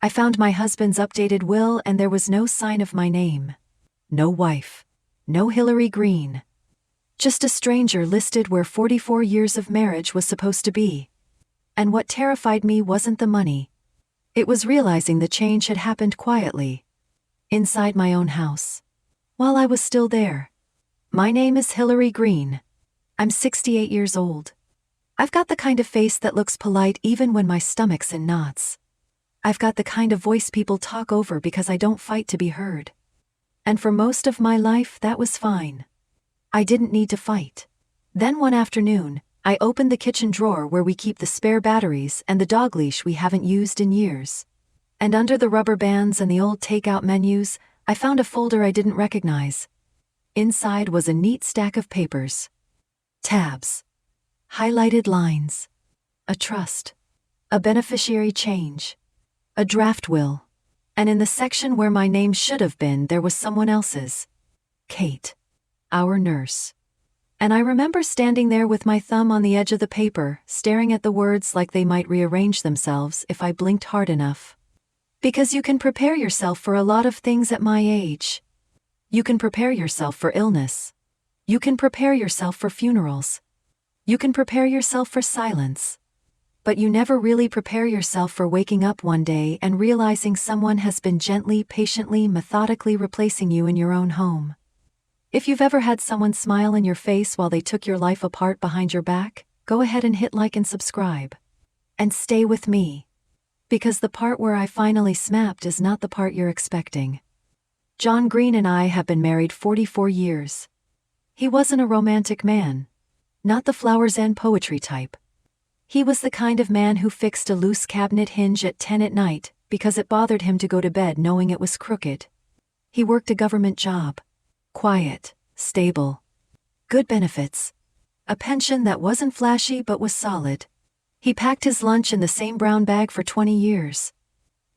I found my husband's updated will and there was no sign of my name. No wife. No Hillary Green. Just a stranger listed where 44 years of marriage was supposed to be. And what terrified me wasn't the money. It was realizing the change had happened quietly. Inside my own house. While I was still there. My name is Hillary Green. I'm 68 years old. I've got the kind of face that looks polite even when my stomach's in knots. I've got the kind of voice people talk over because I don't fight to be heard. And for most of my life that was fine. I didn't need to fight. Then one afternoon, I opened the kitchen drawer where we keep the spare batteries and the dog leash we haven't used in years. And under the rubber bands and the old takeout menus, I found a folder I didn't recognize. Inside was a neat stack of papers. Tabs. Highlighted lines. A trust. A beneficiary change. A draft will. And in the section where my name should have been there was someone else's. Kate. Our nurse. And I remember standing there with my thumb on the edge of the paper, staring at the words like they might rearrange themselves if I blinked hard enough. Because you can prepare yourself for a lot of things at my age. You can prepare yourself for illness. You can prepare yourself for funerals. You can prepare yourself for silence. But you never really prepare yourself for waking up one day and realizing someone has been gently, patiently, methodically replacing you in your own home. If you've ever had someone smile in your face while they took your life apart behind your back, go ahead and hit like and subscribe. And stay with me. Because the part where I finally snapped is not the part you're expecting. John Green and I have been married 44 years. He wasn't a romantic man. Not the flowers and poetry type. He was the kind of man who fixed a loose cabinet hinge at 10 at night because it bothered him to go to bed knowing it was crooked. He worked a government job. Quiet, stable. Good benefits. A pension that wasn't flashy but was solid. He packed his lunch in the same brown bag for 20 years.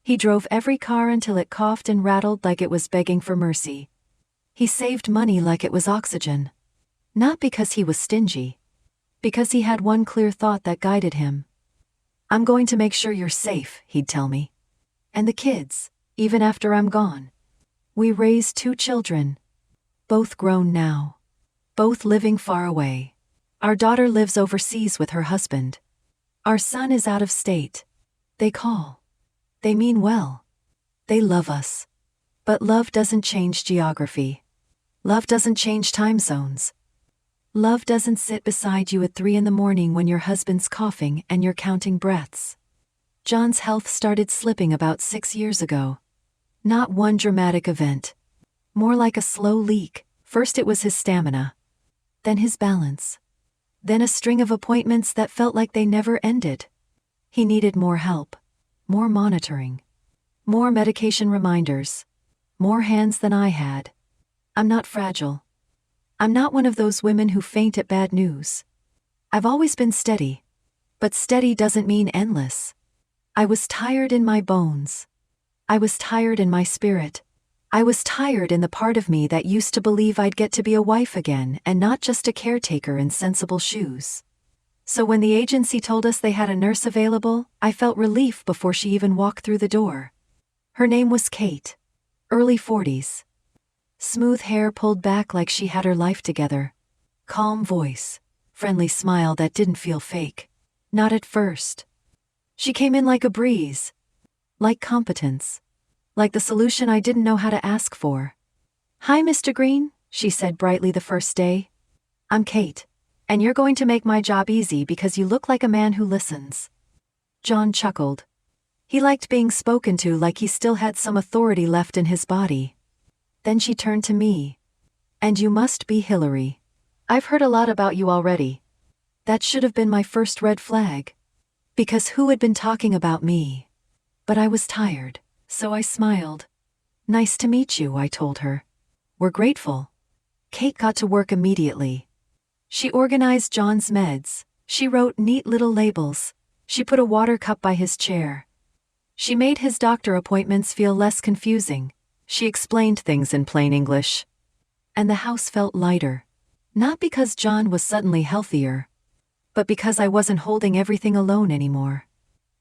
He drove every car until it coughed and rattled like it was begging for mercy. He saved money like it was oxygen. Not because he was stingy. Because he had one clear thought that guided him. I'm going to make sure you're safe, he'd tell me. And the kids, even after I'm gone. We raised 2 children. Both grown now. Both living far away. Our daughter lives overseas with her husband. Our son is out of state. They call. They mean well. They love us. But love doesn't change geography. Love doesn't change time zones. Love doesn't sit beside you at 3 in the morning when your husband's coughing and you're counting breaths. John's health started slipping about 6 years ago. Not one dramatic event. More like a slow leak. First it was his stamina. Then his balance. Then a string of appointments that felt like they never ended. He needed more help. More monitoring. More medication reminders. More hands than I had. I'm not fragile. I'm not one of those women who faint at bad news. I've always been steady. But steady doesn't mean endless. I was tired in my bones. I was tired in my spirit. I was tired in the part of me that used to believe I'd get to be a wife again and not just a caretaker in sensible shoes. So when the agency told us they had a nurse available, I felt relief before she even walked through the door. Her name was Kate. Early 40s. Smooth hair pulled back like she had her life together. Calm voice. Friendly smile that didn't feel fake. Not at first. She came in like a breeze. Like competence. Like the solution I didn't know how to ask for. Hi, Mr. Green, she said brightly the first day. I'm Kate. And you're going to make my job easy because you look like a man who listens. John chuckled. He liked being spoken to like he still had some authority left in his body. Then she turned to me. And you must be Hillary. I've heard a lot about you already. That should have been my first red flag. Because who had been talking about me? But I was tired, so I smiled. Nice to meet you, I told her. We're grateful. Kate got to work immediately. She organized John's meds. She wrote neat little labels. She put a water cup by his chair. She made his doctor appointments feel less confusing. She explained things in plain English. And the house felt lighter. Not because John was suddenly healthier, but because I wasn't holding everything alone anymore.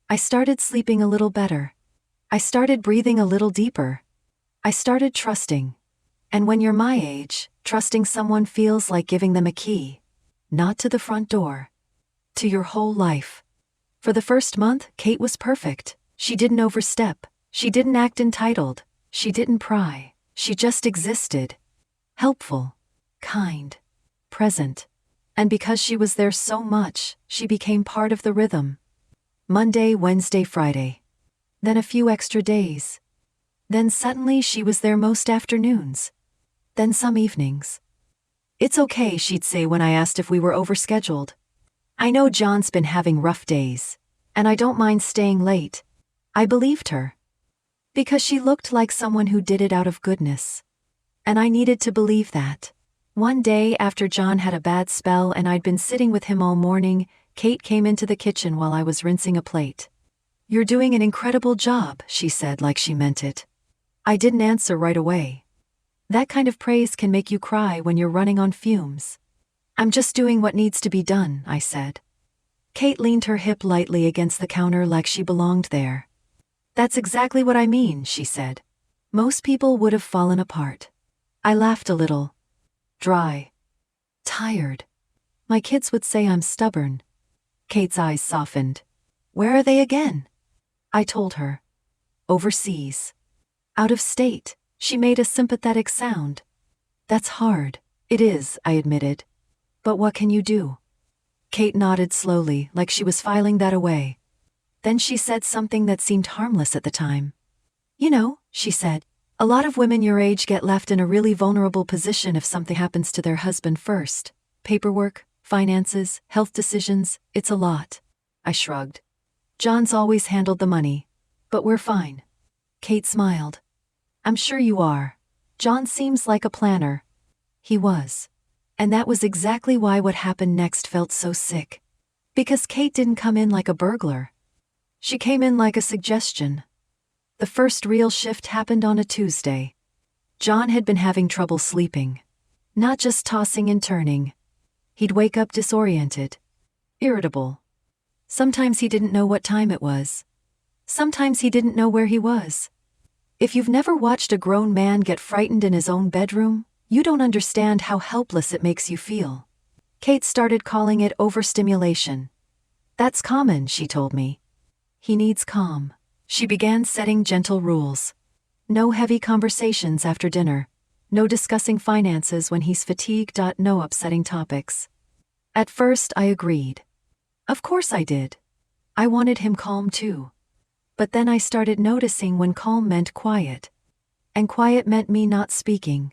I started sleeping a little better. I started breathing a little deeper. I started trusting. And when you're my age, trusting someone feels like giving them a key. Not to the front door. To your whole life. For the first month, Kate was perfect. She didn't overstep. She didn't act entitled. She didn't pry. She just existed. Helpful. Kind. Present. And because she was there so much, she became part of the rhythm. Monday, Wednesday, Friday. Then a few extra days. Then suddenly she was there most afternoons. Then some evenings. "It's okay," she'd say when I asked if we were overscheduled. "I know John's been having rough days. And I don't mind staying late." I believed her. Because she looked like someone who did it out of goodness. And I needed to believe that. One day after John had a bad spell and I'd been sitting with him all morning, Kate came into the kitchen while I was rinsing a plate. "You're doing an incredible job," she said like she meant it. I didn't answer right away. That kind of praise can make you cry when you're running on fumes. "I'm just doing what needs to be done," I said. Kate leaned her hip lightly against the counter like she belonged there. "That's exactly what I mean," she said. Most people would have fallen apart. I laughed a little. Dry. Tired. My kids would say I'm stubborn. Kate's eyes softened. "Where are they again?" I told her. "Overseas. Out of state." She made a sympathetic sound. "That's hard." "It is," I admitted. "But what can you do?" Kate nodded slowly, like she was filing that away. Then she said something that seemed harmless at the time. "You know," she said, "a lot of women your age get left in a really vulnerable position if something happens to their husband first. Paperwork, finances, health decisions, it's a lot." I shrugged. "John's always handled the money. But we're fine." Kate smiled. "I'm sure you are. John seems like a planner." He was. And that was exactly why what happened next felt so sick. Because Kate didn't come in like a burglar. She came in like a suggestion. The first real shift happened on a Tuesday. John had been having trouble sleeping. Not just tossing and turning. He'd wake up disoriented. Irritable. Sometimes he didn't know what time it was. Sometimes he didn't know where he was. If you've never watched a grown man get frightened in his own bedroom, you don't understand how helpless it makes you feel. Kate started calling it overstimulation. "That's common," she told me. "He needs calm." She began setting gentle rules. No heavy conversations after dinner. No discussing finances when he's fatigued. No upsetting topics. At first I agreed. Of course I did. I wanted him calm too. But then I started noticing when calm meant quiet. And quiet meant me not speaking.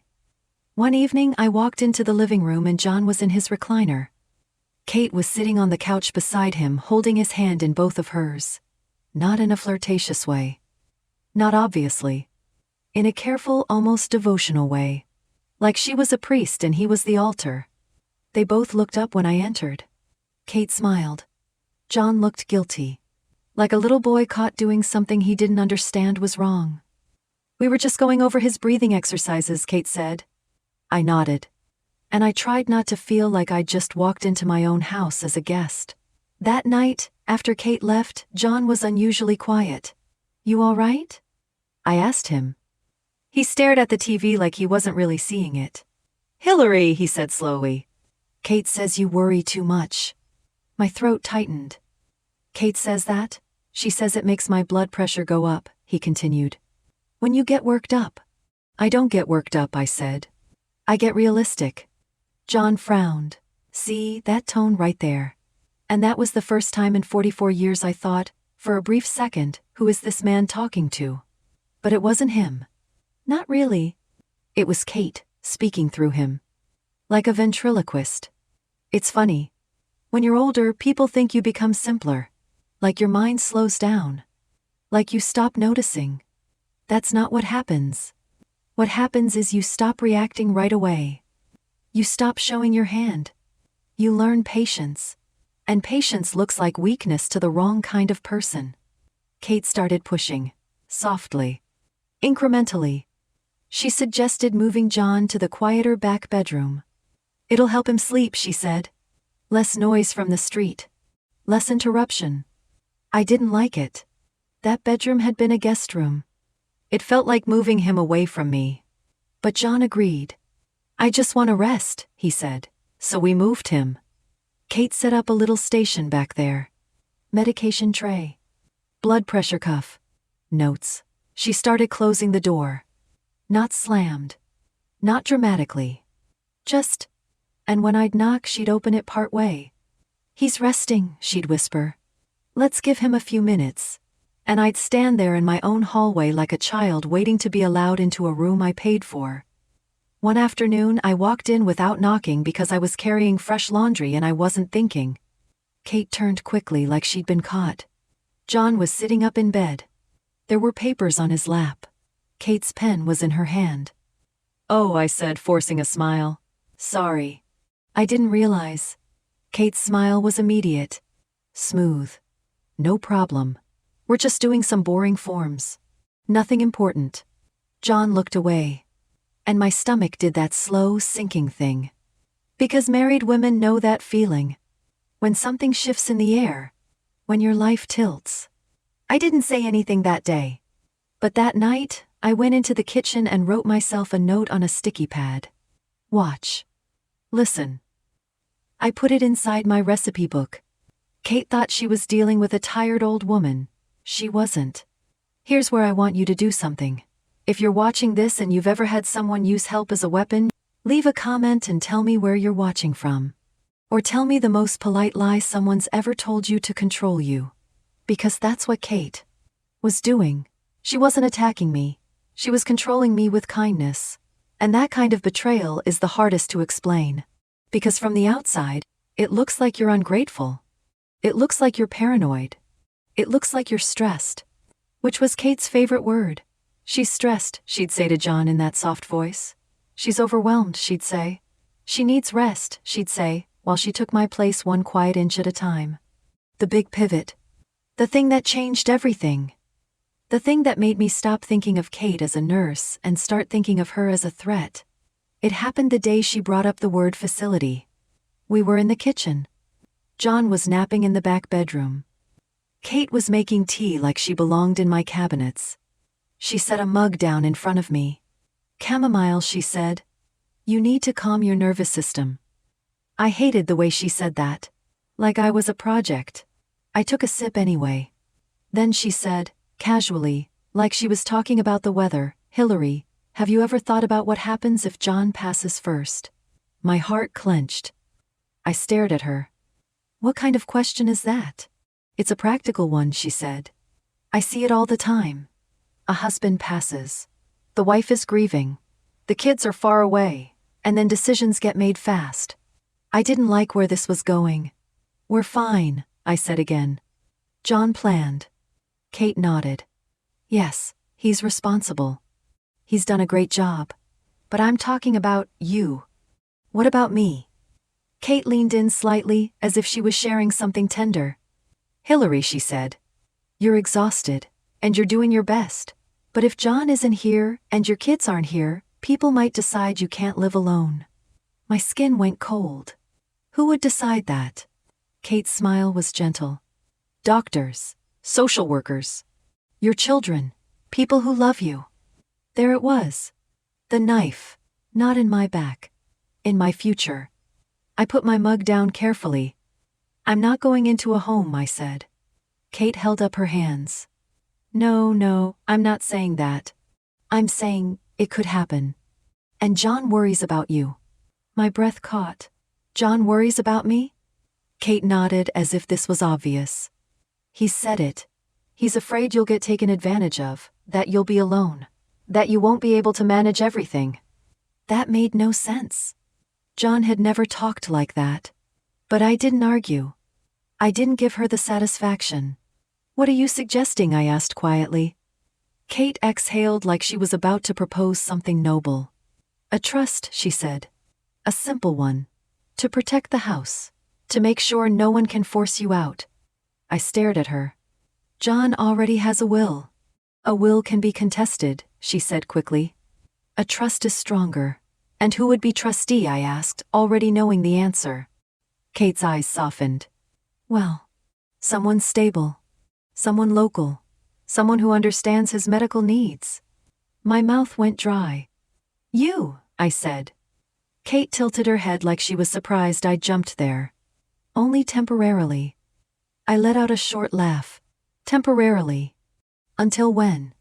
One evening I walked into the living room and John was in his recliner. Kate was sitting on the couch beside him, holding his hand in both of hers. Not in a flirtatious way. Not obviously. In a careful, almost devotional way. Like she was a priest and he was the altar. They both looked up when I entered. Kate smiled. John looked guilty. Like a little boy caught doing something he didn't understand was wrong. "We were just going over his breathing exercises," Kate said. I nodded. And I tried not to feel like I'd just walked into my own house as a guest. That night, after Kate left, John was unusually quiet. "You all right?" I asked him. He stared at the TV like he wasn't really seeing it. "Hillary," he said slowly. "Kate says you worry too much." My throat tightened. "Kate says that? She says it makes my blood pressure go up," he continued. "When you get worked up." "I don't get worked up," I said. "I get realistic." John frowned. See, that tone right there. And that was the first time in 44 years I thought, for a brief second, who is this man talking to? But it wasn't him. Not really. It was Kate, speaking through him. Like a ventriloquist. It's funny. When you're older, people think you become simpler. Like your mind slows down. Like you stop noticing. That's not what happens. What happens is you stop reacting right away. You stop showing your hand. You learn patience. And patience looks like weakness to the wrong kind of person. Kate started pushing. Softly. Incrementally. She suggested moving John to the quieter back bedroom. "It'll help him sleep," she said. "Less noise from the street. Less interruption." I didn't like it. That bedroom had been a guest room. It felt like moving him away from me. But John agreed. "I just want to rest," he said. So we moved him. Kate set up a little station back there. Medication tray. Blood pressure cuff. Notes. She started closing the door. Not slammed. Not dramatically. Just. And when I'd knock, she'd open it part way. "He's resting," she'd whisper. "Let's give him a few minutes." And I'd stand there in my own hallway like a child waiting to be allowed into a room I paid for. One afternoon, I walked in without knocking because I was carrying fresh laundry and I wasn't thinking. Kate turned quickly like she'd been caught. John was sitting up in bed. There were papers on his lap. Kate's pen was in her hand. "Oh," I said, forcing a smile. "Sorry. I didn't realize." Kate's smile was immediate. Smooth. "No problem. We're just doing some boring forms. Nothing important." John looked away. And my stomach did that slow, sinking thing. Because married women know that feeling. When something shifts in the air. When your life tilts. I didn't say anything that day. But that night, I went into the kitchen and wrote myself a note on a sticky pad. "Watch. Listen." I put it inside my recipe book. Kate thought she was dealing with a tired old woman. She wasn't. "Here's where I want you to do something. If you're watching this and you've ever had someone use help as a weapon, leave a comment and tell me where you're watching from. Or tell me the most polite lie someone's ever told you to control you." Because that's what Kate was doing. She wasn't attacking me. She was controlling me with kindness. And that kind of betrayal is the hardest to explain. Because from the outside, it looks like you're ungrateful. It looks like you're paranoid. It looks like you're stressed. Which was Kate's favorite word. "She's stressed," she'd say to John in that soft voice. "She's overwhelmed," she'd say. "She needs rest," she'd say, while she took my place one quiet inch at a time. The big pivot. The thing that changed everything. The thing that made me stop thinking of Kate as a nurse and start thinking of her as a threat. It happened the day she brought up the word facility. We were in the kitchen. John was napping in the back bedroom. Kate was making tea like she belonged in my cabinets. She set a mug down in front of me. "Chamomile," she said. "You need to calm your nervous system." I hated the way she said that. Like I was a project. I took a sip anyway. Then she said, casually, like she was talking about the weather, "Hillary, have you ever thought about what happens if John passes first?" My heart clenched. I stared at her. "What kind of question is that?" "It's a practical one," she said. "I see it all the time. A husband passes. The wife is grieving. The kids are far away, and then decisions get made fast." I didn't like where this was going. "We're fine," I said again. "John planned." Kate nodded. "Yes, he's responsible. He's done a great job. But I'm talking about you. What about me?" Kate leaned in slightly, as if she was sharing something tender. "Hillary," she said. "You're exhausted, and you're doing your best. But if John isn't here, and your kids aren't here, people might decide you can't live alone." My skin went cold. Who would decide that? Kate's smile was gentle. "Doctors, social workers, your children, people who love you." There it was. The knife, not in my back. In my future. I put my mug down carefully. "I'm not going into a home," I said. Kate held up her hands. No, I'm not saying that. I'm saying, it could happen. And John worries about you." My breath caught. "John worries about me?" Kate nodded as if this was obvious. "He said it. He's afraid you'll get taken advantage of, that you'll be alone, that you won't be able to manage everything." That made no sense. John had never talked like that. But I didn't argue. I didn't give her the satisfaction. "What are you suggesting?" I asked quietly. Kate exhaled like she was about to propose something noble. "A trust," she said. "A simple one. To protect the house. To make sure no one can force you out." I stared at her. "John already has a will." "A will can be contested," she said quickly. "A trust is stronger." "And who would be trustee?" I asked, already knowing the answer. Kate's eyes softened. "Well, someone stable. Someone local. Someone who understands his medical needs. My mouth went dry. You, I said. Kate tilted her head like she was surprised I jumped there. Only temporarily. I let out a short laugh. Temporarily. Until when?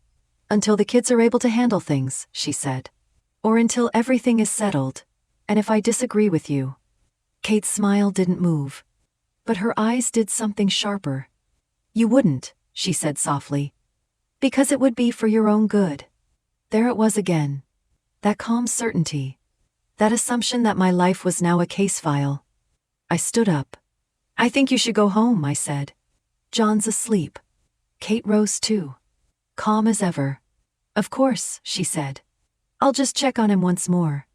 Until the kids are able to handle things, she said. Or until everything is settled. And if I disagree with you. Kate's smile didn't move. But her eyes did something sharper. You wouldn't, she said softly. Because it would be for your own good. There it was again. That calm certainty. That assumption that my life was now a case file. I stood up. I think you should go home, I said. John's asleep. Kate rose too. Calm as ever. Of course, she said. I'll just check on him once more.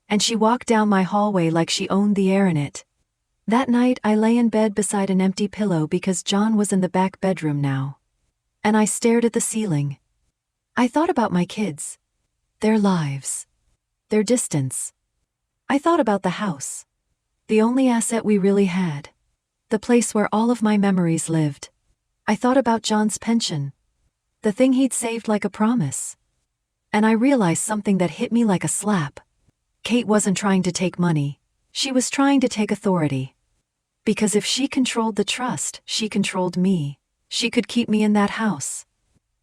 And she walked down my hallway like she owned the air in it. That night I lay in bed beside an empty pillow because John was in the back bedroom now. And I stared at the ceiling. I thought about my kids. Their lives. Their distance. I thought about the house. The only asset we really had. The place where all of my memories lived. I thought about John's pension. The thing he'd saved like a promise. And I realized something that hit me like a slap. Kate wasn't trying to take money. She was trying to take authority. Because if she controlled the trust, she controlled me. She could keep me in that house.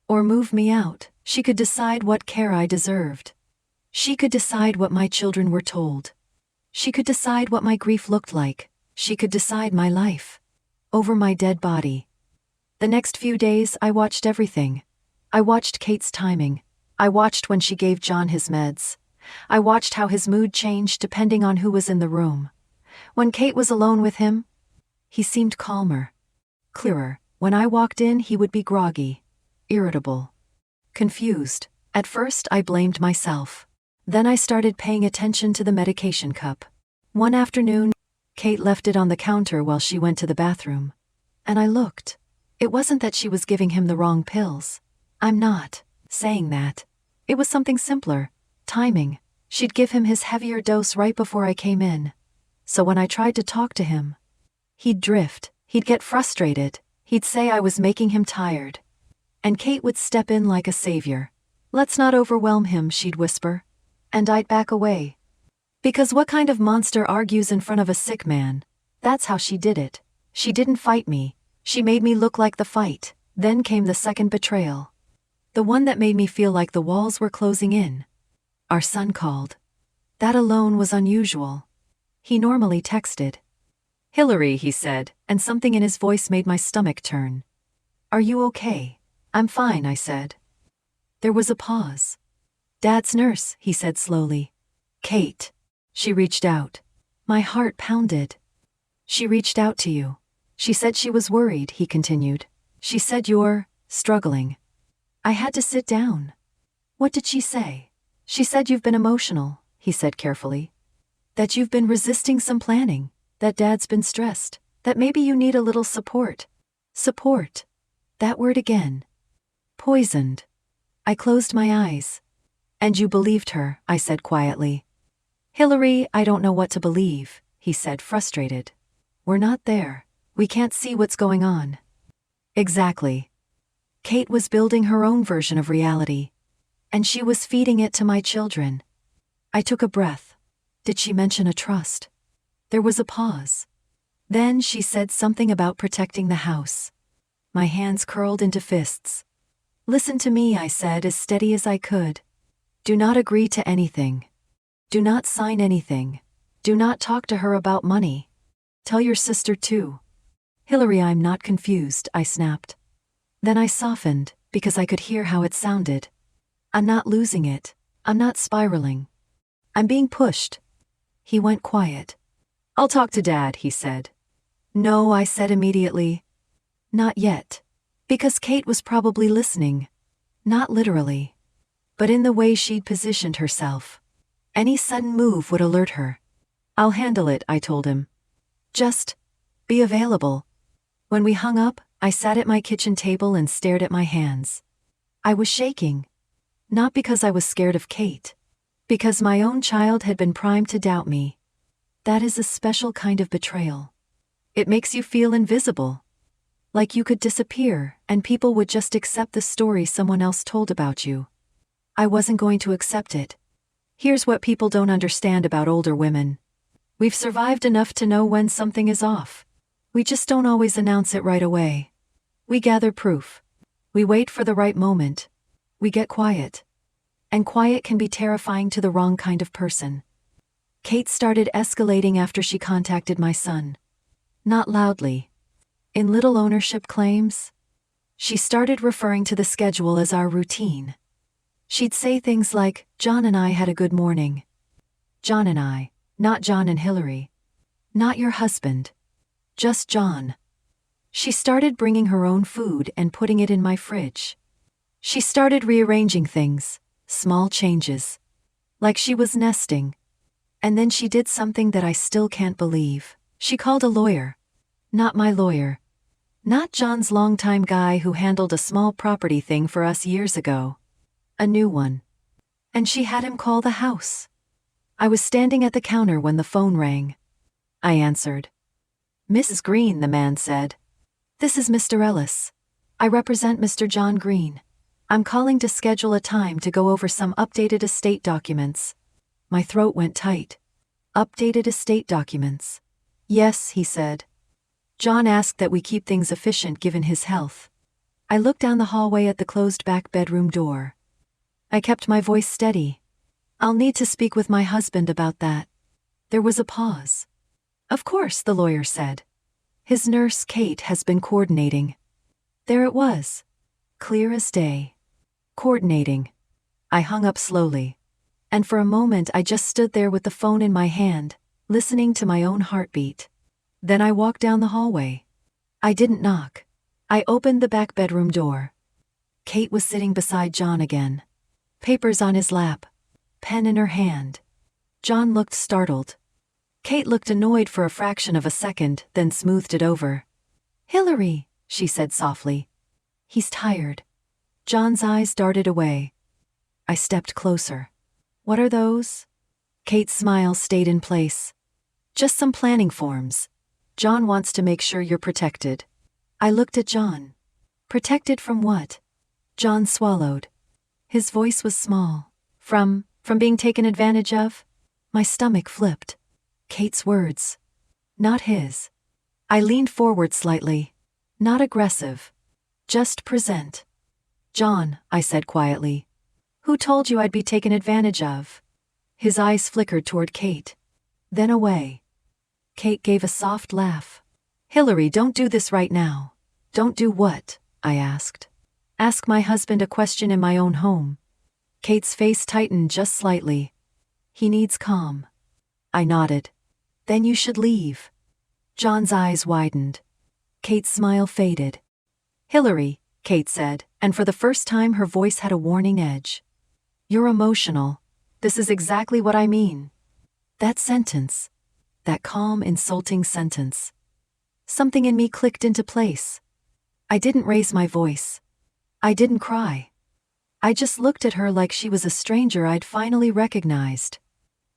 Or move me out. She could decide what care I deserved. She could decide what my children were told. She could decide what my grief looked like. She could decide my life. Over my dead body. The next few days I watched everything. I watched Kate's timing. I watched when she gave John his meds. I watched how his mood changed depending on who was in the room. When Kate was alone with him, he seemed calmer. Clearer. When I walked in, he would be groggy. Irritable. Confused. At first I blamed myself. Then I started paying attention to the medication cup. One afternoon, Kate left it on the counter while she went to the bathroom. And I looked. It wasn't that she was giving him the wrong pills. I'm not saying that. It was something simpler. Timing. She'd give him his heavier dose right before I came in. So when I tried to talk to him, he'd drift. He'd get frustrated. He'd say I was making him tired. And Kate would step in like a savior. Let's not overwhelm him, she'd whisper. And I'd back away. Because what kind of monster argues in front of a sick man? That's how she did it. She didn't fight me. She made me look like the fight. Then came the second betrayal. The one that made me feel like the walls were closing in. Our son called. That alone was unusual. He normally texted. Hillary, he said, and something in his voice made my stomach turn. Are you okay? I'm fine, I said. There was a pause. Dad's nurse, he said slowly. Kate. She reached out. My heart pounded. She reached out to you. She said she was worried, he continued. She said you're struggling. I had to sit down. What did she say? She said you've been emotional, he said carefully. That you've been resisting some planning. That Dad's been stressed. That maybe you need a little support. Support. That word again. Poisoned. I closed my eyes. And you believed her, I said quietly. Hillary, I don't know what to believe, he said, frustrated. We're not there. We can't see what's going on. Exactly. Kate was building her own version of reality. And she was feeding it to my children. I took a breath. Did she mention a trust? There was a pause. Then she said something about protecting the house. My hands curled into fists. Listen to me, I said, as steady as I could. Do not agree to anything. Do not sign anything. Do not talk to her about money. Tell your sister too. Hillary, I'm not confused, I snapped. Then I softened, because I could hear how it sounded. I'm not losing it. I'm not spiraling. I'm being pushed. He went quiet. I'll talk to Dad, he said. No, I said immediately. Not yet. Because Kate was probably listening. Not literally. But in the way she'd positioned herself. Any sudden move would alert her. I'll handle it, I told him. Just be available. When we hung up, I sat at my kitchen table and stared at my hands. I was shaking. Not because I was scared of Kate. Because my own child had been primed to doubt me. That is a special kind of betrayal. It makes you feel invisible. Like you could disappear, and people would just accept the story someone else told about you. I wasn't going to accept it. Here's what people don't understand about older women. We've survived enough to know when something is off. We just don't always announce it right away. We gather proof. We wait for the right moment. We get quiet. And quiet can be terrifying to the wrong kind of person. Kate started escalating after she contacted my son. Not loudly. In little ownership claims. She started referring to the schedule as our routine. She'd say things like, "John and I had a good morning." John and I, not John and Hillary. Not your husband. Just John. She started bringing her own food and putting it in my fridge. She started rearranging things, small changes. Like she was nesting. And then she did something that I still can't believe. She called a lawyer. Not my lawyer. Not John's longtime guy who handled a small property thing for us years ago. A new one. And she had him call the house. I was standing at the counter when the phone rang. I answered. "Mrs. Green," the man said. "This is Mr. Ellis. I represent Mr. John Green. I'm calling to schedule a time to go over some updated estate documents." My throat went tight. Updated estate documents. "Yes," he said. "John asked that we keep things efficient given his health." I looked down the hallway at the closed back bedroom door. I kept my voice steady. "I'll need to speak with my husband about that." There was a pause. "Of course," the lawyer said. "His nurse, Kate, has been coordinating." There it was. Clear as day. Coordinating. I hung up slowly. And for a moment I just stood there with the phone in my hand, listening to my own heartbeat. Then I walked down the hallway. I didn't knock. I opened the back bedroom door. Kate was sitting beside John again. Papers on his lap. Pen in her hand. John looked startled. Kate looked annoyed for a fraction of a second, then smoothed it over. "Hillary," she said softly. "He's tired." John's eyes darted away. I stepped closer. "What are those?" Kate's smile stayed in place. "Just some planning forms. John wants to make sure you're protected." I looked at John. Protected from what? John swallowed. His voice was small. From being taken advantage of? My stomach flipped. Kate's words. Not his. I leaned forward slightly. Not aggressive. Just present. "John," I said quietly. "Who told you I'd be taken advantage of?" His eyes flickered toward Kate. Then away. Kate gave a soft laugh. "Hillary, don't do this right now." "Don't do what?" I asked. "Ask my husband a question in my own home." Kate's face tightened just slightly. "He needs calm." I nodded. "Then you should leave." John's eyes widened. Kate's smile faded. "Hillary," Kate said, and for the first time her voice had a warning edge. "You're emotional. This is exactly what I mean." That sentence. That calm, insulting sentence. Something in me clicked into place. I didn't raise my voice. I didn't cry. I just looked at her like she was a stranger I'd finally recognized.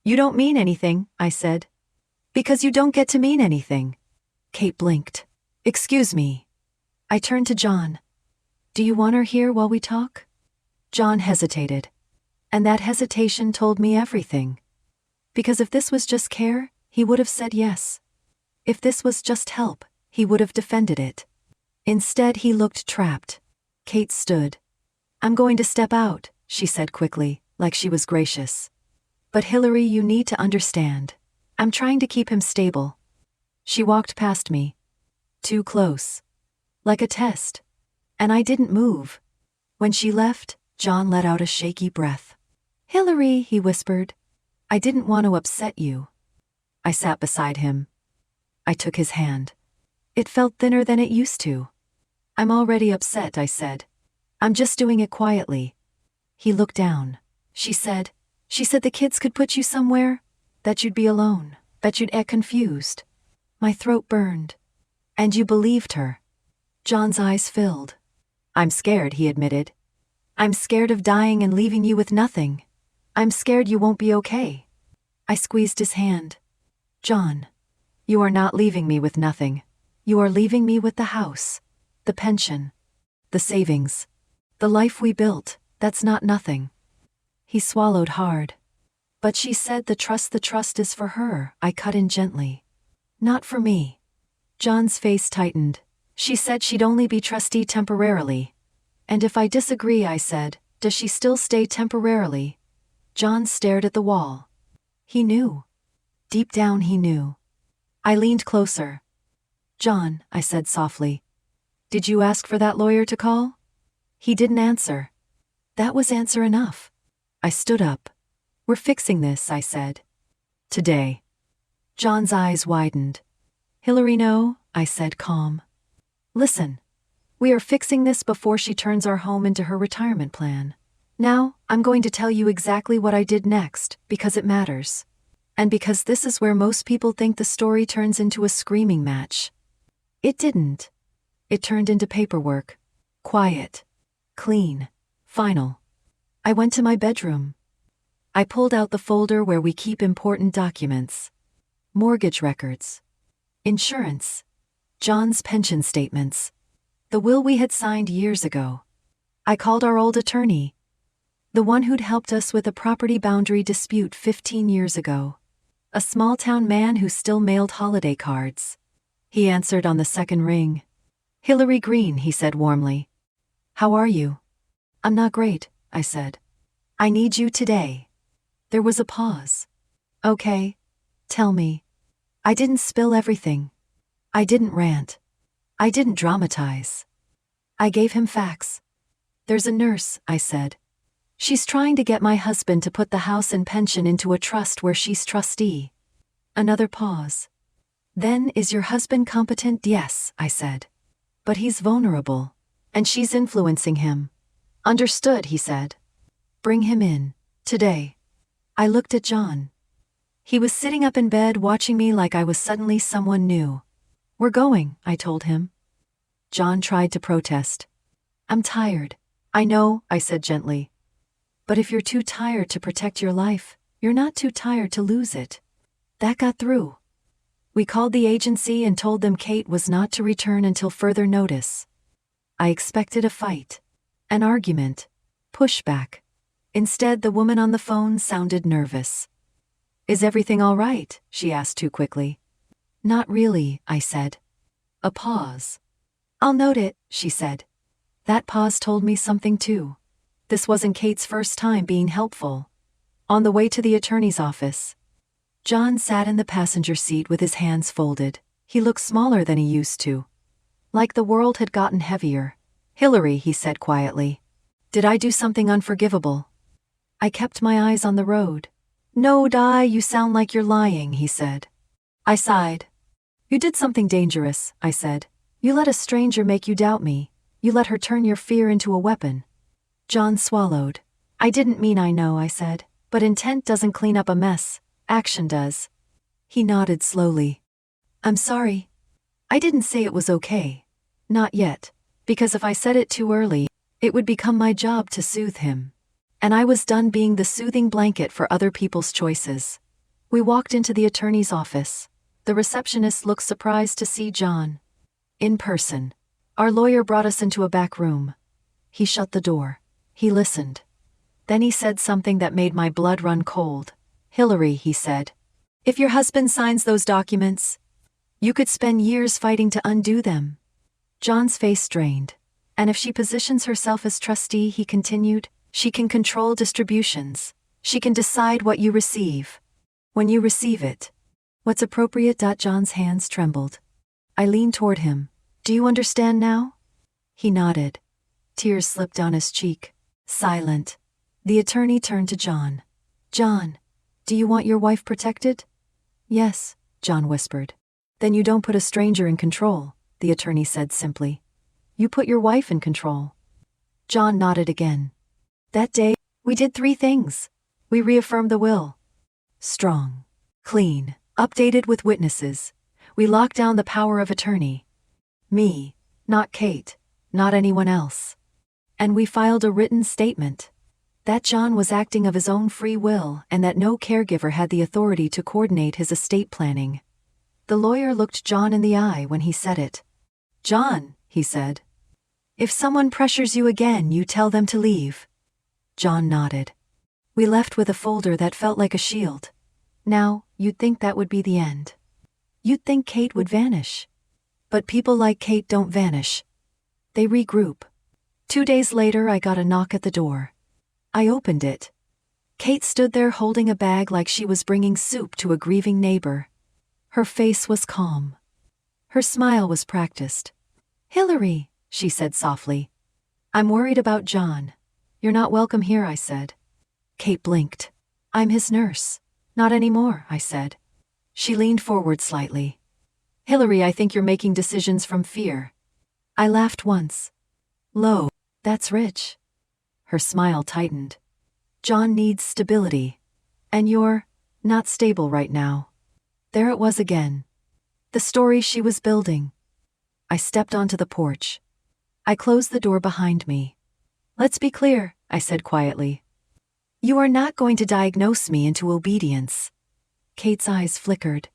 "You don't mean anything," I said. "Because you don't get to mean anything." Kate blinked. "Excuse me." I turned to John. "Do you want her here while we talk?" John hesitated. And that hesitation told me everything. Because if this was just care, he would have said yes. If this was just help, he would have defended it. Instead, he looked trapped. Kate stood. "I'm going to step out," she said quickly, like she was gracious. "But Hillary, you need to understand. I'm trying to keep him stable." She walked past me. Too close. Like a test. And I didn't move. When she left, John let out a shaky breath. "Hillary," he whispered. "I didn't want to upset you." I sat beside him. I took his hand. It felt thinner than it used to. "I'm already upset," I said. "I'm just doing it quietly." He looked down. She said the kids could put you somewhere, that you'd be alone, that you'd get confused." My throat burned. "And you believed her?" John's eyes filled. "I'm scared," he admitted. "I'm scared of dying and leaving you with nothing. I'm scared you won't be okay." I squeezed his hand. "John, you are not leaving me with nothing. You are leaving me with the house." The pension. The savings. The life we built, that's not nothing. He swallowed hard. But she said the trust is for her, I cut in gently. Not for me. John's face tightened. She said she'd only be trustee temporarily. And if I disagree, I said, does she still stay temporarily? John stared at the wall. He knew. Deep down he knew. I leaned closer. John, I said softly. Did you ask for that lawyer to call? He didn't answer. That was answer enough. I stood up. We're fixing this, I said. Today. John's eyes widened. Hillary, no, I said calm. Listen. We are fixing this before she turns our home into her retirement plan. Now, I'm going to tell you exactly what I did next, because it matters. And because this is where most people think the story turns into a screaming match. It didn't. It turned into paperwork. Quiet. Clean. Final. I went to my bedroom. I pulled out the folder where we keep important documents. Mortgage records. Insurance. John's pension statements. The will we had signed years ago. I called our old attorney. The one who'd helped us with a property boundary dispute 15 years ago. A small-town man who still mailed holiday cards. He answered on the second ring. Hillary Green, he said warmly. How are you? I'm not great, I said. I need you today. There was a pause. Okay. Tell me. I didn't spill everything. I didn't rant. I didn't dramatize. I gave him facts. There's a nurse, I said. She's trying to get my husband to put the house and pension into a trust where she's trustee. Another pause. Then, is your husband competent? Yes, I said. But he's vulnerable. And she's influencing him. Understood, he said. Bring him in. Today. I looked at John. He was sitting up in bed watching me like I was suddenly someone new. We're going, I told him. John tried to protest. I'm tired. I know, I said gently. But if you're too tired to protect your life, you're not too tired to lose it. That got through. We called the agency and told them Kate was not to return until further notice. I expected a fight. An argument. Pushback. Instead, the woman on the phone sounded nervous. Is everything all right? She asked too quickly. Not really, I said. A pause. I'll note it, she said. That pause told me something too. This wasn't Kate's first time being helpful. On the way to the attorney's office, John sat in the passenger seat with his hands folded. He looked smaller than he used to. Like the world had gotten heavier. Hillary, he said quietly. Did I do something unforgivable? I kept my eyes on the road. No, Di, you sound like you're lying, he said. I sighed. You did something dangerous, I said. You let a stranger make you doubt me. You let her turn your fear into a weapon. John swallowed. I didn't mean I know, I said. But intent doesn't clean up a mess. Action does. He nodded slowly. I'm sorry. I didn't say it was okay. Not yet. Because if I said it too early, it would become my job to soothe him. And I was done being the soothing blanket for other people's choices. We walked into the attorney's office. The receptionist looked surprised to see John. In person. Our lawyer brought us into a back room. He shut the door. He listened. Then he said something that made my blood run cold. Hillary, he said. If your husband signs those documents, you could spend years fighting to undo them. John's face strained. And if she positions herself as trustee, he continued, she can control distributions. She can decide what you receive. When you receive it. What's appropriate? John's hands trembled. I leaned toward him. Do you understand now? He nodded. Tears slipped down his cheek. Silent. The attorney turned to John. John, do you want your wife protected? Yes, John whispered. Then you don't put a stranger in control, the attorney said simply. You put your wife in control. John nodded again. That day, we did 3 things. We reaffirmed the will. Strong. Clean. Updated with witnesses. We locked down the power of attorney. Me. Not Kate. Not anyone else. And we filed a written statement. That John was acting of his own free will and that no caregiver had the authority to coordinate his estate planning. The lawyer looked John in the eye when he said it. John, he said, If someone pressures you again, you tell them to leave. John nodded. We left with a folder that felt like a shield. Now, you'd think that would be the end. You'd think Kate would vanish. But people like Kate don't vanish. They regroup. 2 days later, I got a knock at the door. I opened it. Kate stood there holding a bag like she was bringing soup to a grieving neighbor. Her face was calm. Her smile was practiced. "Hillary," she said softly. "I'm worried about John." "You're not welcome here," I said. Kate blinked. "I'm his nurse." "Not anymore," I said. She leaned forward slightly. "Hillary, I think you're making decisions from fear." I laughed once. "Low, that's rich." Her smile tightened. "John needs stability. And you're not stable right now." There it was again. The story she was building. I stepped onto the porch. I closed the door behind me. "Let's be clear," I said quietly. "You are not going to diagnose me into obedience." Kate's eyes flickered.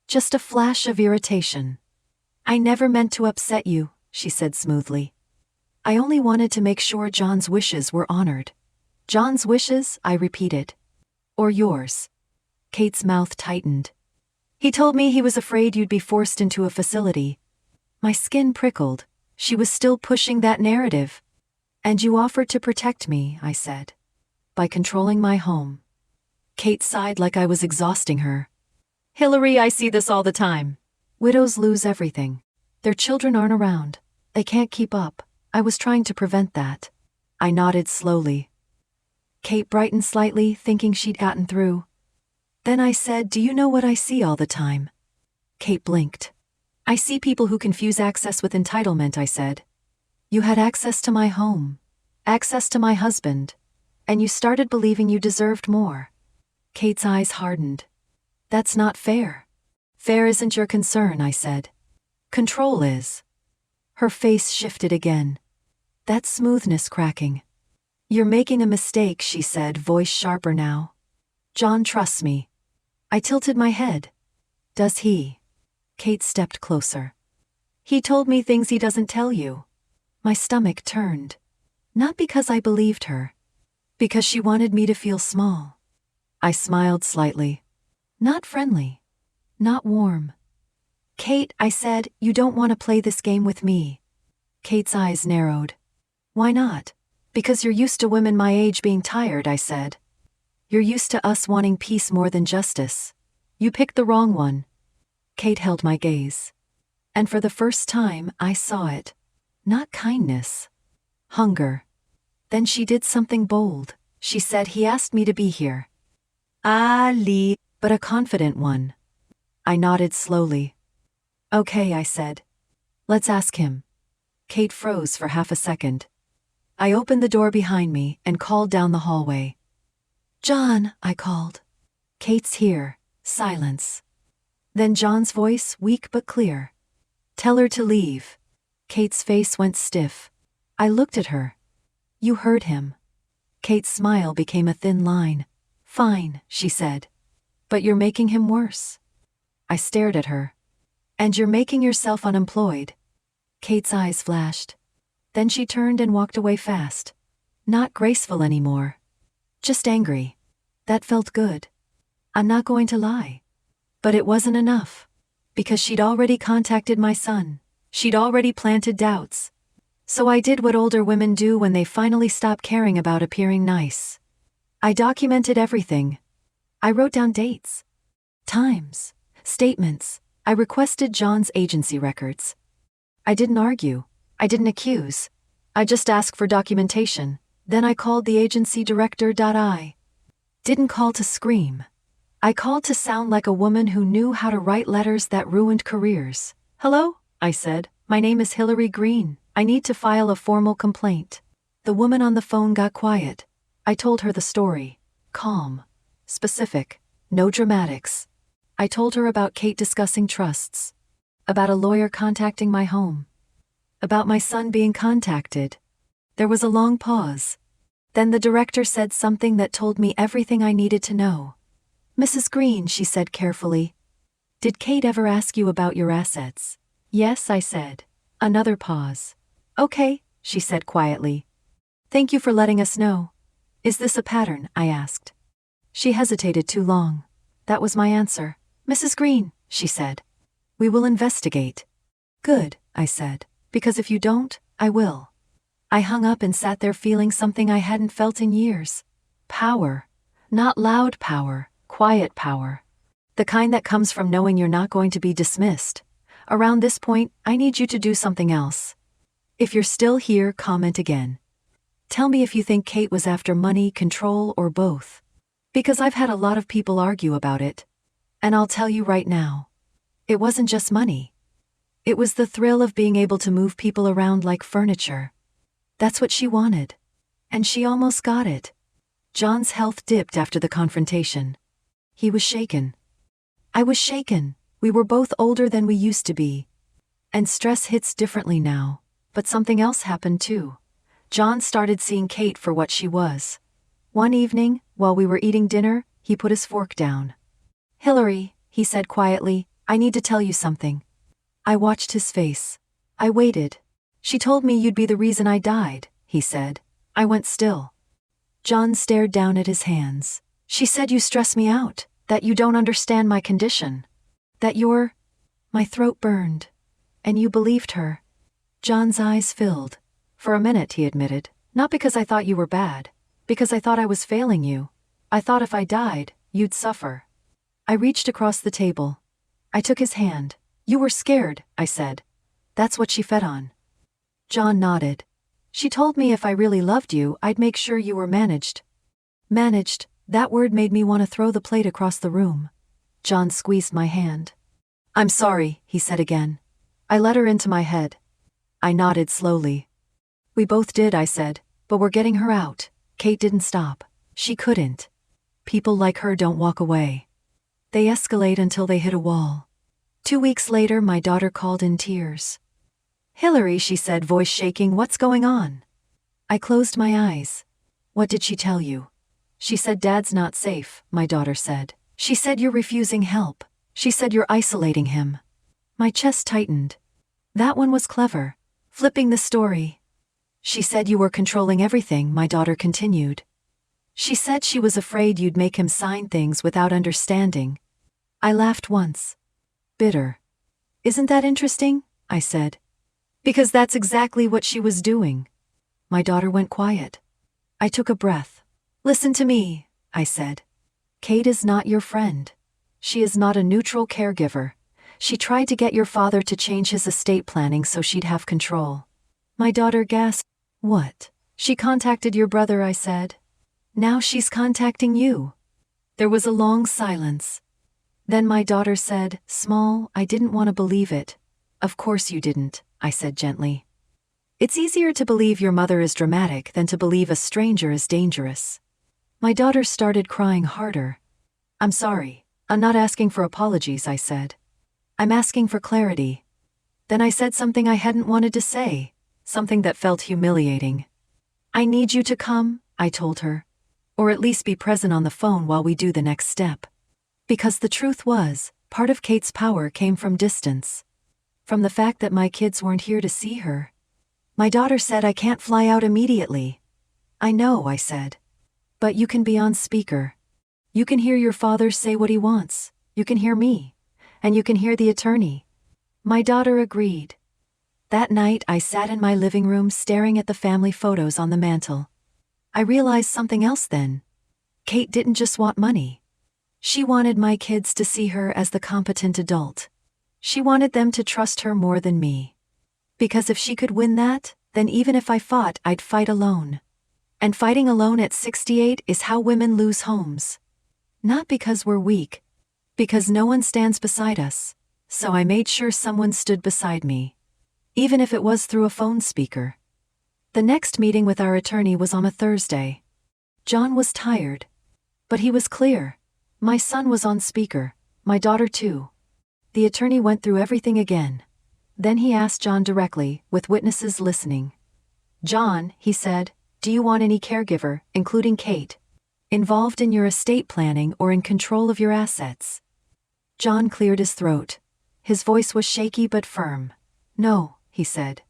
Just a flash of irritation. "I never meant to upset you," she said smoothly. "I only wanted to make sure John's wishes were honored." "John's wishes?" I repeated. "Or yours?" Kate's mouth tightened. "He told me he was afraid you'd be forced into a facility." My skin prickled. She was still pushing that narrative. "And you offered to protect me," I said. "By controlling my home." Kate sighed like I was exhausting her. "Hillary, I see this all the time. Widows lose everything. Their children aren't around. They can't keep up. I was trying to prevent that." I nodded slowly. Kate brightened slightly, thinking she'd gotten through. Then I said, "Do you know what I see all the time?" Kate blinked. "I see people who confuse access with entitlement," I said. "You had access to my home. Access to my husband. And you started believing you deserved more." Kate's eyes hardened. "That's not fair." "Fair isn't your concern," I said. "Control is." Her face shifted again. That smoothness cracking. "You're making a mistake," she said, voice sharper now. "John trusts me." I tilted my head. "Does he?" Kate stepped closer. "He told me things he doesn't tell you." My stomach turned. Not because I believed her. Because she wanted me to feel small. I smiled slightly. Not friendly. Not warm. "Kate," I said, "you don't want to play this game with me." Kate's eyes narrowed. "Why not?" "Because you're used to women my age being tired," I said. "You're used to us wanting peace more than justice. You picked the wrong one." Kate held my gaze. And for the first time, I saw it. Not kindness. Hunger. Then she did something bold. She said, "He asked me to be here." Ali, but a confident one. I nodded slowly. "Okay," I said. "Let's ask him." Kate froze for half a second. I opened the door behind me and called down the hallway. "John," I called. "Kate's here." Silence. Then John's voice, weak but clear. "Tell her to leave." Kate's face went stiff. I looked at her. "You heard him." Kate's smile became a thin line. "Fine," she said. "But you're making him worse." I stared at her. "And you're making yourself unemployed." Kate's eyes flashed. Then she turned and walked away fast. Not graceful anymore. Just angry. That felt good. I'm not going to lie. But it wasn't enough. Because she'd already contacted my son. She'd already planted doubts. So I did what older women do when they finally stop caring about appearing nice. I documented everything. I wrote down dates, times, statements. I requested John's agency records. I didn't argue. I didn't accuse. I just asked for documentation. Then I called the agency director. I didn't call to scream. I called to sound like a woman who knew how to write letters that ruined careers. "Hello?" I said. "My name is Hillary Green. I need to file a formal complaint." The woman on the phone got quiet. I told her the story. Calm. Specific. No dramatics. I told her about Kate discussing trusts. About a lawyer contacting my home. About my son being contacted. There was a long pause. Then the director said something that told me everything I needed to know. "Mrs. Green," she said carefully. "Did Kate ever ask you about your assets?" "Yes," I said. Another pause. "Okay, she said quietly. Thank you for letting us know. Is this a pattern? I asked. She hesitated too long. That was my answer. Mrs. Green, she said. We will investigate. Good, I said, because if you don't, I will. I hung up and sat there feeling something I hadn't felt in years. Power. Not loud power, quiet power. The kind that comes from knowing you're not going to be dismissed. Around this point, I need you to do something else. If you're still here, comment again. Tell me if you think Kate was after money, control, or both. Because I've had a lot of people argue about it. And I'll tell you right now. It wasn't just money. It was the thrill of being able to move people around like furniture. That's what she wanted. And she almost got it. John's health dipped after the confrontation. He was shaken. I was shaken. We were both older than we used to be. And stress hits differently now. But something else happened too. John started seeing Kate for what she was. One evening, while we were eating dinner, he put his fork down. Hillary, he said quietly, I need to tell you something. I watched his face. I waited. She told me you'd be the reason I died, he said. I went still. John stared down at his hands. She said you stress me out, that you don't understand my condition. That you're... My throat burned. And you believed her. John's eyes filled. For a minute, he admitted. Not because I thought you were bad. Because I thought I was failing you. I thought if I died, you'd suffer. I reached across the table. I took his hand. You were scared, I said. That's what she fed on. John nodded. She told me if I really loved you, I'd make sure you were managed. Managed, that word made me want to throw the plate across the room. John squeezed my hand. I'm sorry, he said again. I let her into my head. I nodded slowly. We both did, I said, but we're getting her out. Kate didn't stop. She couldn't. People like her don't walk away. They escalate until they hit a wall. 2 weeks later, my daughter called in tears. Hillary, she said, voice shaking, what's going on? I closed my eyes. What did she tell you? She said Dad's not safe, my daughter said. She said you're refusing help. She said you're isolating him. My chest tightened. That one was clever. Flipping the story. She said you were controlling everything, my daughter continued. She said she was afraid you'd make him sign things without understanding. I laughed once. Bitter. Isn't that interesting? I said. Because that's exactly what she was doing. My daughter went quiet. I took a breath. Listen to me, I said. Kate is not your friend. She is not a neutral caregiver. She tried to get your father to change his estate planning so she'd have control. My daughter gasped. What? She contacted your brother, I said. Now she's contacting you. There was a long silence. Then my daughter said, Small, I didn't want to believe it. Of course you didn't, I said gently. It's easier to believe your mother is dramatic than to believe a stranger is dangerous. My daughter started crying harder. I'm sorry. I'm not asking for apologies, I said. I'm asking for clarity. Then I said something I hadn't wanted to say, something that felt humiliating. I need you to come, I told her. Or at least be present on the phone while we do the next step. Because the truth was, part of Kate's power came from distance. From the fact that my kids weren't here to see her. My daughter said I can't fly out immediately. I know, I said. But you can be on speaker. You can hear your father say what he wants. You can hear me. And you can hear the attorney. My daughter agreed. That night I sat in my living room staring at the family photos on the mantel. I realized something else then. Kate didn't just want money. She wanted my kids to see her as the competent adult. She wanted them to trust her more than me. Because if she could win that, then even if I fought, I'd fight alone. And fighting alone at 68 is how women lose homes. Not because we're weak. Because no one stands beside us. So I made sure someone stood beside me. Even if it was through a phone speaker. The next meeting with our attorney was on a Thursday. John was tired. But he was clear. My son was on speaker, my daughter too. The attorney went through everything again. Then he asked John directly, with witnesses listening. John, he said, do you want any caregiver, including Kate, involved in your estate planning or in control of your assets? John cleared his throat. His voice was shaky but firm. No, he said.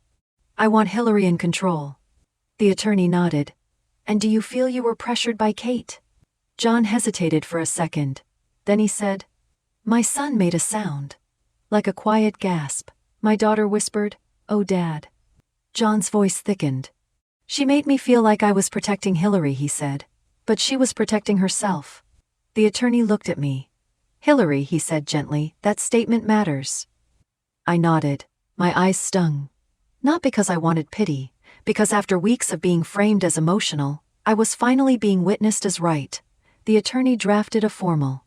I want Hillary in control. The attorney nodded. And do you feel you were pressured by Kate? John hesitated for a second. Then he said, My son made a sound. Like a quiet gasp. My daughter whispered, Oh, Dad. John's voice thickened. She made me feel like I was protecting Hillary, he said. But she was protecting herself. The attorney looked at me. Hillary, he said gently, that statement matters. I nodded. My eyes stung. Not because I wanted pity, because after weeks of being framed as emotional, I was finally being witnessed as right. The attorney drafted a formal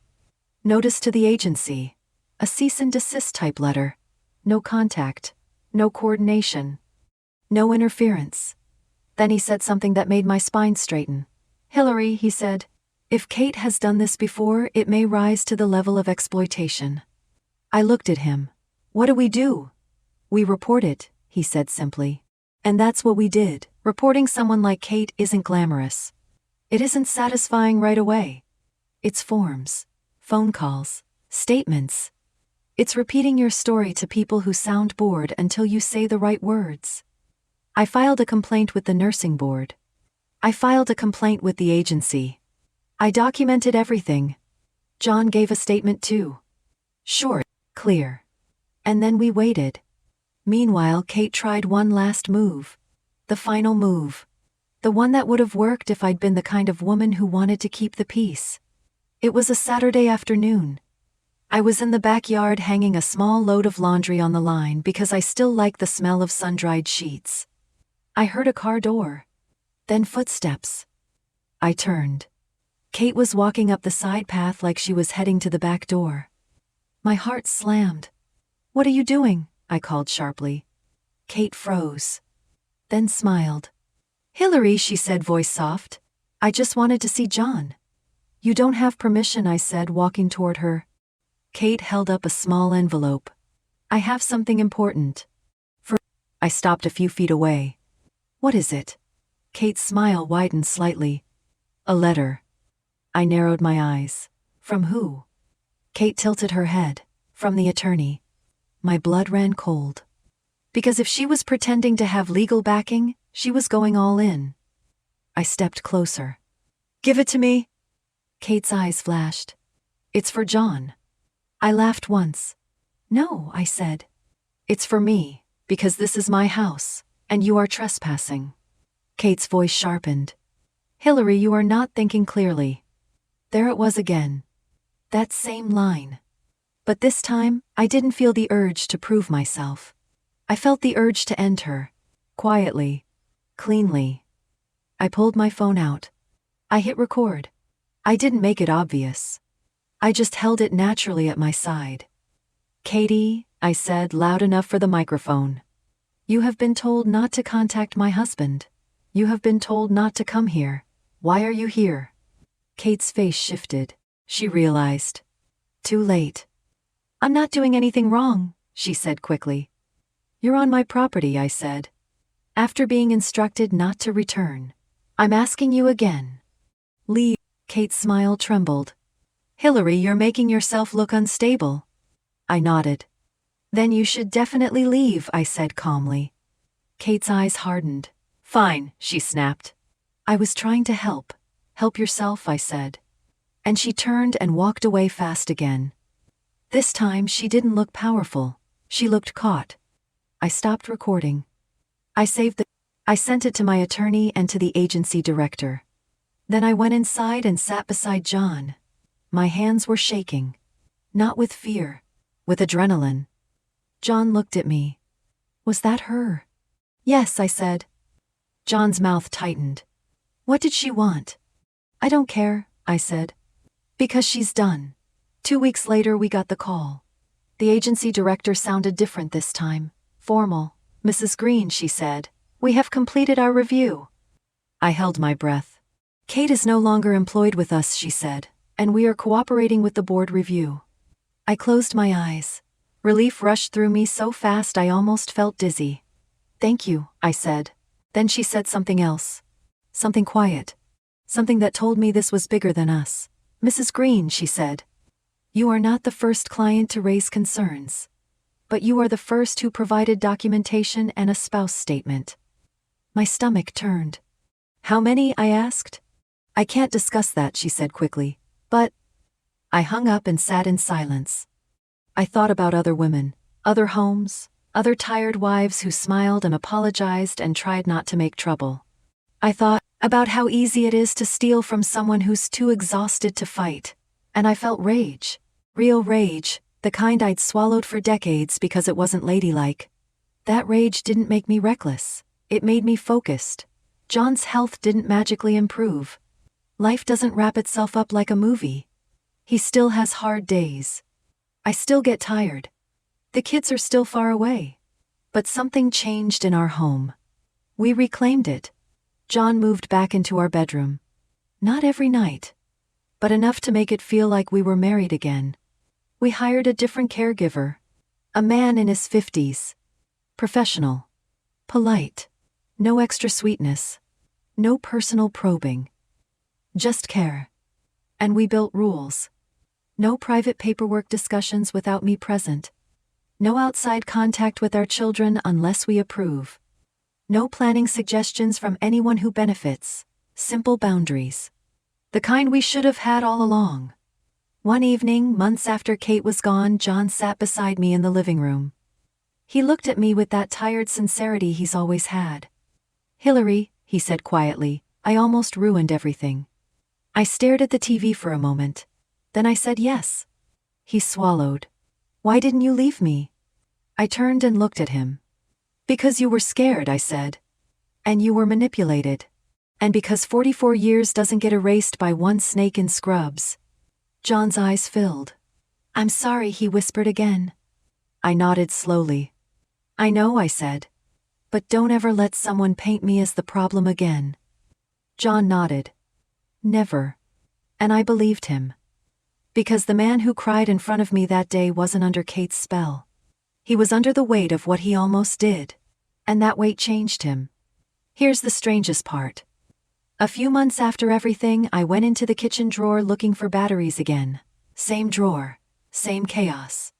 notice to the agency. A cease and desist type letter. No contact. No coordination. No interference. Then he said something that made my spine straighten. Hillary, he said, if Kate has done this before, it may rise to the level of exploitation. I looked at him. What do we do? We report it, he said simply. And that's what we did. Reporting someone like Kate isn't glamorous. It isn't satisfying right away. It's forms, phone calls, statements. It's repeating your story to people who sound bored until you say the right words. I filed a complaint with the nursing board. I filed a complaint with the agency. I documented everything. John gave a statement too. Short, clear. And then we waited. Meanwhile, Kate tried one last move. The final move. The one that would have worked if I'd been the kind of woman who wanted to keep the peace. It was a Saturday afternoon. I was in the backyard hanging a small load of laundry on the line because I still liked the smell of sun-dried sheets. I heard a car door. Then footsteps. I turned. Kate was walking up the side path like she was heading to the back door. My heart slammed. What are you doing? I called sharply. Kate froze. Then smiled. Hillary, she said, voice soft. I just wanted to see John. You don't have permission, I said, walking toward her. Kate held up a small envelope. I have something important. I stopped a few feet away. What is it? Kate's smile widened slightly. A letter. I narrowed my eyes. From who? Kate tilted her head. From the attorney. My blood ran cold. Because if she was pretending to have legal backing, she was going all in. I stepped closer. Give it to me. Kate's eyes flashed. It's for John. I laughed once. No, I said. It's for me, because this is my house, and you are trespassing. Kate's voice sharpened. Hillary, you are not thinking clearly. There it was again. That same line. But this time, I didn't feel the urge to prove myself. I felt the urge to end her. Quietly. Cleanly. I pulled my phone out. I hit record. I didn't make it obvious. I just held it naturally at my side. Katie, I said loud enough for the microphone. You have been told not to contact my husband. You have been told not to come here. Why are you here? Kate's face shifted. She realized. Too late. I'm not doing anything wrong, she said quickly. You're on my property, I said. After being instructed not to return. I'm asking you again. Leave. Kate's smile trembled. Hillary, you're making yourself look unstable. I nodded. Then you should definitely leave, I said calmly. Kate's eyes hardened. Fine, she snapped. I was trying to help. Help yourself, I said. And she turned and walked away fast again. This time she didn't look powerful. She looked caught. I stopped recording. I sent it to my attorney and to the agency director. Then I went inside and sat beside John. My hands were shaking. Not with fear. With adrenaline. John looked at me. Was that her? Yes, I said. John's mouth tightened. What did she want? I don't care, I said. Because she's done. 2 weeks later we got the call. The agency director sounded different this time. Formal. Mrs. Green, she said. We have completed our review. I held my breath. Kate is no longer employed with us, she said, and we are cooperating with the board review. I closed my eyes. Relief rushed through me so fast I almost felt dizzy. Thank you, I said. Then she said something else. Something quiet. Something that told me this was bigger than us. Mrs. Green, she said. You are not the first client to raise concerns. but you are the first who provided documentation and a spouse statement." My stomach turned. "How many?" I asked. "I can't discuss that," she said quickly. "But—" I hung up and sat in silence. I thought about other women, other homes, other tired wives who smiled and apologized and tried not to make trouble. I thought about how easy it is to steal from someone who's too exhausted to fight. And I felt rage. Real rage, the kind I'd swallowed for decades because it wasn't ladylike. That rage didn't make me reckless. It made me focused. John's health didn't magically improve. Life doesn't wrap itself up like a movie. He still has hard days. I still get tired. The kids are still far away. But something changed in our home. We reclaimed it. John moved back into our bedroom. Not every night, but enough to make it feel like we were married again. We hired a different caregiver. A man in his 50s. Professional. Polite. No extra sweetness. No personal probing. Just care. And we built rules. No private paperwork discussions without me present. No outside contact with our children unless we approve. No planning suggestions from anyone who benefits. Simple boundaries. The kind we should have had all along. One evening, months after Kate was gone, John sat beside me in the living room. He looked at me with that tired sincerity he's always had. "Hillary," he said quietly, "I almost ruined everything." I stared at the TV for a moment. Then I said yes. He swallowed. "Why didn't you leave me?" I turned and looked at him. "Because you were scared," I said. "And you were manipulated. And because 44 years doesn't get erased by one snake in scrubs." John's eyes filled. "I'm sorry," he whispered again. I nodded slowly. "I know," I said. "But don't ever let someone paint me as the problem again." John nodded. "Never." And I believed him. Because the man who cried in front of me that day wasn't under Kate's spell. He was under the weight of what he almost did. And that weight changed him. Here's the strangest part. A few months after everything, I went into the kitchen drawer looking for batteries again. Same drawer. Same chaos.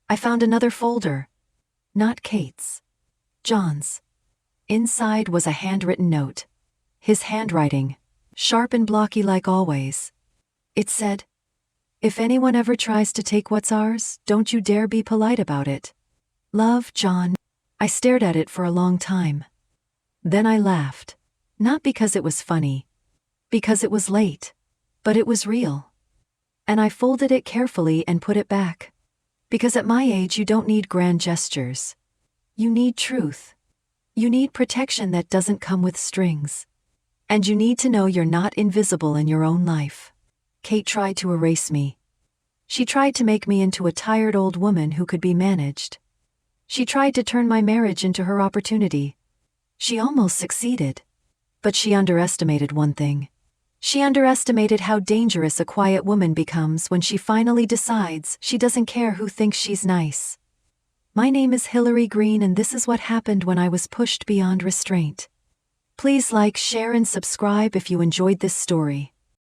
I found another folder. Not Kate's. John's. Inside was a handwritten note. His handwriting. Sharp and blocky like always. It said, "If anyone ever tries to take what's ours, don't you dare be polite about it. Love, John." I stared at it for a long time. Then I laughed. Not because it was funny. Because it was late. But it was real. And I folded it carefully and put it back. Because at my age you don't need grand gestures. You need truth. You need protection that doesn't come with strings. And you need to know you're not invisible in your own life. Kate tried to erase me. She tried to make me into a tired old woman who could be managed. She tried to turn my marriage into her opportunity. She almost succeeded. But she underestimated one thing. She underestimated how dangerous a quiet woman becomes when she finally decides she doesn't care who thinks she's nice. My name is Hillary Green, and this is what happened when I was pushed beyond restraint. Please like, share, and subscribe if you enjoyed this story.